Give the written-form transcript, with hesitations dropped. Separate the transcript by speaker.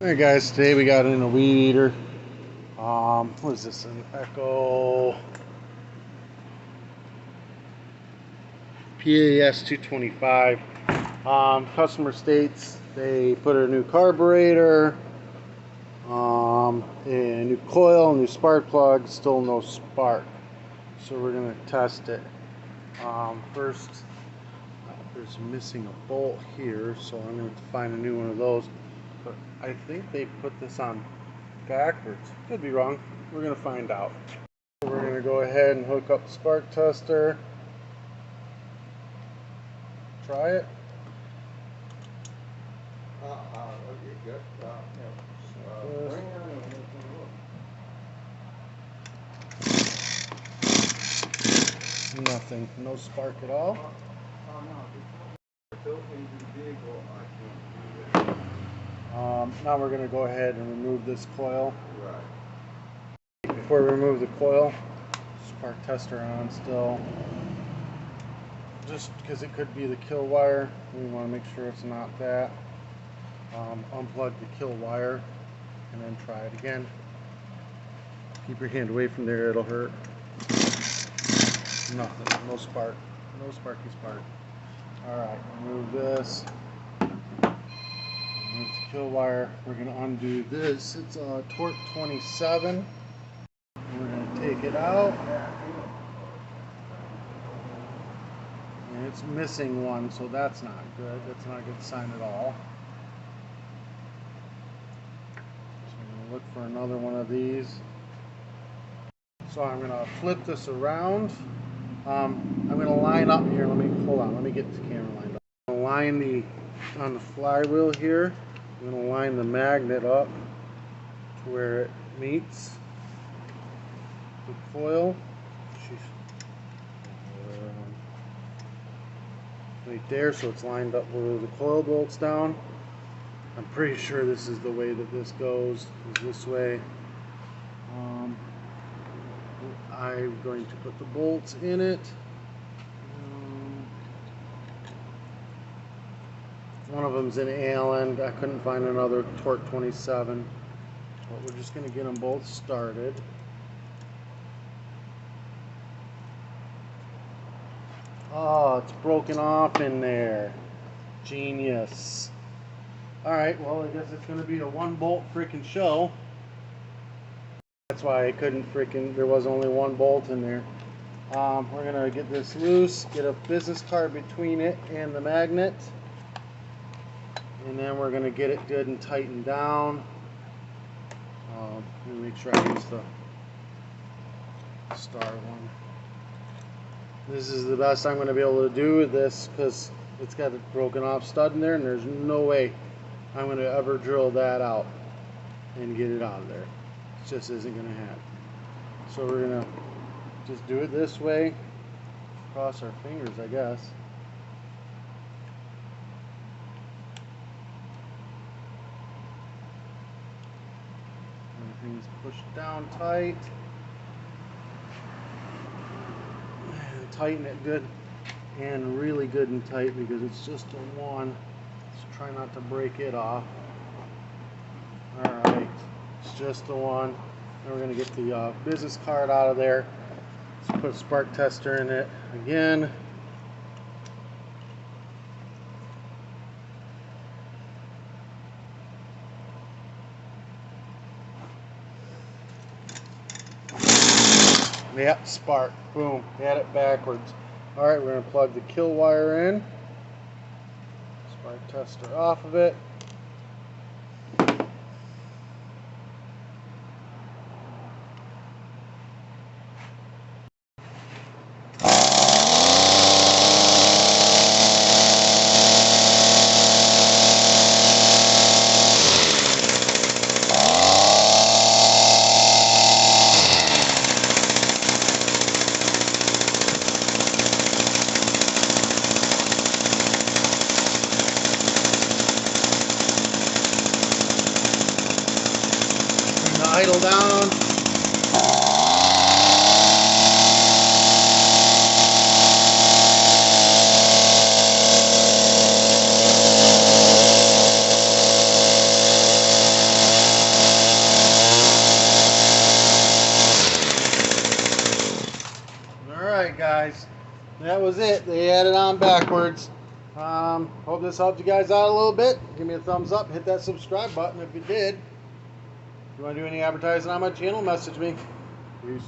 Speaker 1: Alright guys, today we got in a weed eater. What is this? An Echo PAS 225. Customer states they put a new carburetor, a new coil, new spark plug, still no spark. So we're gonna test it. First, there's missing a bolt here, so I'm gonna have to find a new one of those. But I think they put this on backwards. Could be wrong. We're going to find out. We're going to go ahead and hook up the spark tester. Try it.
Speaker 2: Okay, good.
Speaker 1: Nothing. No spark at all. Now we're going to go ahead and remove this coil.
Speaker 2: Right.
Speaker 1: Before we remove the coil, spark tester on still. Just because it could be the kill wire, we want to make sure it's not that. Unplug the kill wire and then try it again. Keep your hand away from there, it'll hurt. Nothing, no spark. No sparky spark. Alright, remove this. Remove the kill wire. We're going to undo this. It's a torque 27. We're going to take it out. And it's missing one, so that's not good. That's not a good sign at all. So I'm going to look for another one of these. So I'm going to flip this around. I'm going to line up here. Hold on. Let me get the camera lined up. I'm going to line on the flywheel here. I'm going to line the magnet up to where it meets the coil. Right there, so it's lined up where the coil bolts down. I'm pretty sure this is the way that this goes, is this way. I'm going to put the bolts in it. One of them's in Allen. I couldn't find another torque 27, but we're just going to get them both started. Oh, it's broken off in there. Genius. Alright, well, I guess it's going to be a one bolt freaking show. That's why I couldn't there was only one bolt in there. We're going to get this loose, get a business card between it and the magnet. And then we're going to get it good and tightened down. Let me make sure I use the star one. This is the best I'm going to be able to do with this because it's got a broken off stud in there and there's no way I'm going to ever drill that out and get it out of there. It just isn't going to happen. So we're going to just do it this way. Cross our fingers, I guess. Everything's pushed down tight. And tighten it good and really good and tight because it's just a one. Just try not to break it off. Alright, it's just the one. Now we're going to get the business card out of there. Let's put a spark tester in it again. Yep, spark. Boom. Had it backwards. Alright, we're going to plug the kill wire in. Spark tester off of it. Idle down. Alright guys, that was it. They added on backwards. Hope this helped you guys out a little bit. Give me a thumbs up, hit that subscribe button if you did. If you want to do any advertising on my channel, message me. Peace.